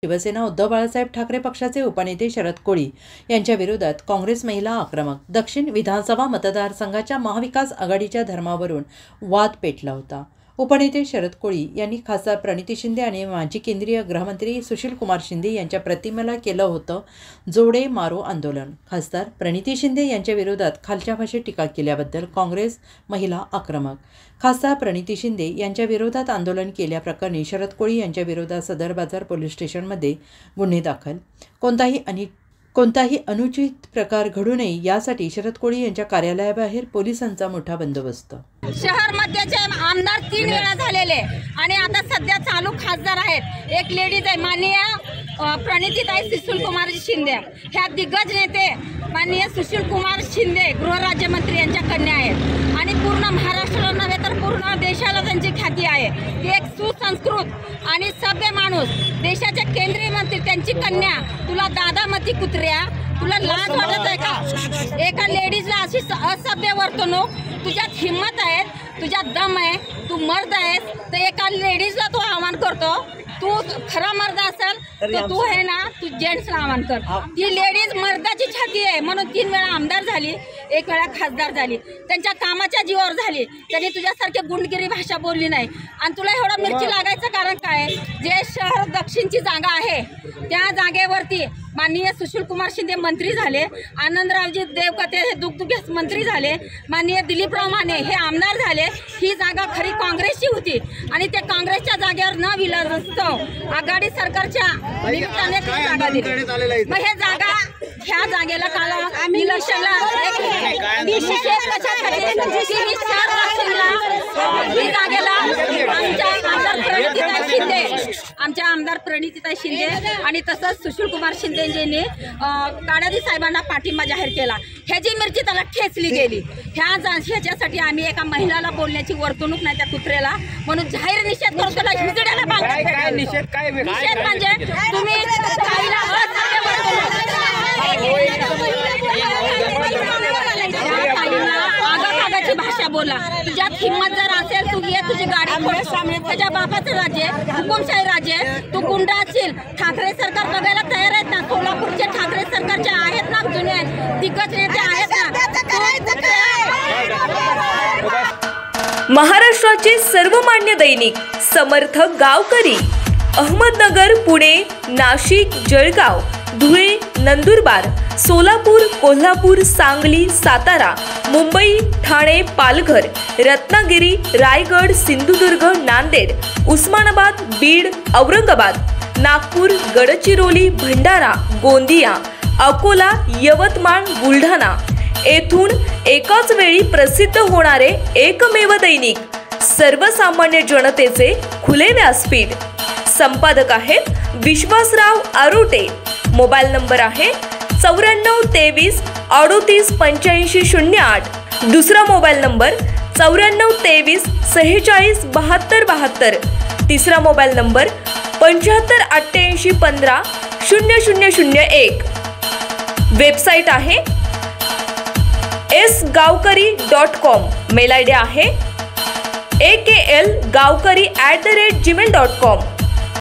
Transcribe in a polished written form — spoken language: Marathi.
शिवसेना उद्धव बाळासाहेब ठाकरे पक्षाचे उपनेते शरद कोळी यांच्या विरोधात काँग्रेस महिला आक्रमक. दक्षिण विधानसभा मतदारसंघाच्या महाविकास आघाडीच्या धर्मावरून वाद पेटला होता. उपनेते शरद कोळी यांनी खासदार प्रणिती शिंदे आणि माजी केंद्रीय गृहमंत्री सुशीलकुमार शिंदे यांच्या प्रतिमेला केलं होतं जोडे मारो आंदोलन. खासदार प्रणिती शिंदे यांच्या विरोधात खालच्या भाषेत टीका केल्याबद्दल काँग्रेस महिला आक्रमक. खासदार प्रणिती शिंदे यांच्या विरोधात आंदोलन केल्याप्रकरणी शरद कोळी यांच्या विरोधात सदर बाजार पोलीस स्टेशनमध्ये गुन्हे दाखल. कोणताही अनुचित प्रकार घडू नये यासाठी शरद कोळी यांच्या कार्यालयाबाहेर पोलिसांचा मोठा बंदोबस्त. शहर मध्यचे आमदार 3 वेळा झालेले आणि आता सध्या चालू खासदार आहेत. एक लेडीज आहे माननीय प्रणितीताई सुशीलकुमार शिंदे. ह्या दिग्गज नेते माननीय सुशीलकुमार शिंदे गृहराज्यमंत्री यांच्या कन्या आहेत आणि पूर्ण महाराष्ट्राला नव्हे तर पूर्ण देशाला त्यांची ख्याती आहे. ती एक सुसंस्कृत आणि सभ्य माणूस, देशाचे केंद्रीय मंत्री, त्यांची कन्या. तुला दादामती कुत्र्या, तुला लाज वाटत आहे का? एका लेडीजला अशी असभ्य वर्तणूक, तुझ्यात हिम्मत आहे, तुझ्यात दम आहे, तू मर्द आहेस, तर एका लेडीजला तू आव्हान करतो. तू खरा मर्द असेल तर तू आहे ना, तू जेंट्सला आव्हान कर. ती लेडीज मर्दाची छाती आहे म्हणून 3 वेळा आमदार झाली, 1 वेळा खासदार झाली. त्यांच्या कामाच्या जीवावर झाली. त्यांनी तुझ्यासारखी गुंडगिरी भाषा बोलली नाही. आणि तुला एवढं मिरची लागायचं कारण काय? जे शहर दक्षिणची जागा आहे त्या जागेवरती माननीय सुशीलकुमार शिंदे मंत्री झाले, आनंदरावजी देवकते हे दुग्धविकास मंत्री झाले, माननीय दिलीपराव माने हे आमदार झाले. ही जागा खरी काँग्रेसची होती आणि त्या काँग्रेसच्या जागेवर न विलासत्व आघाडी सरकारच्या निमित्ताने ती जागा दिली. मग हे जागा ह्या जागेला काल इलेक्शनला आमच्या आमदार प्रणितीताई शिंदे आणि तसंच सुशीलकुमार शिंदेजींनी काडादी साहेबांना पाठिंबा जाहीर केला. ह्याची मिरची त्याला ठेचली गेली. ह्याच्यासाठी आम्ही एका महिलाला बोलण्याची वर्तणूक नाही त्या कुत्रेला म्हणून जाहीर निषेध करतो. निषेध म्हणजे तुम्ही भाषा बोला. तुझ्यात हिम्मत जर असेल तू ये, तुझी गाडी त्याच्या बापाचं राज्य, हुकुमशाही राज्य, तू गुंड असशील. ठाकरे सरकार बघायला तयार आहेत ना? सोलापूरचे ठाकरे सरकारचे आहेत ना, जुने दिग्गज नेते आहेत ना. महाराष्ट्राचे सर्वमान्य दैनिक समर्थ गावकरी अहमदनगर, पुणे, नाशिक, जळगाव, धुळे, नंदुरबार, सोलापूर, कोल्हापूर, सांगली, सातारा, मुंबई, ठाणे, पालघर, रत्नागिरी, रायगड, सिंधुदुर्ग, नांदेड, उस्मानाबाद, बीड, औरंगाबाद, नागपूर, गडचिरोली, भंडारा, गोंदिया, अकोला, यवतमाळ, बुलढाणा येथून एकाच वेळी प्रसिद्ध होणारे एकमेव दैनिक, सर्वसामान्य जनतेचे खुले व्यासपीठ. संपादक आहेत विश्वासराव आरोटे. मोबाईल नंबर आहे 94 23 38 85 08. दुसरा मोबाईल नंबर 94 23 46 72 72. तिसरा मोबाईल नंबर 75 88 15 0001. वेबसाईट आहे sgavkari.com. मेल आयडी आहे aklgavkari@gmail.com.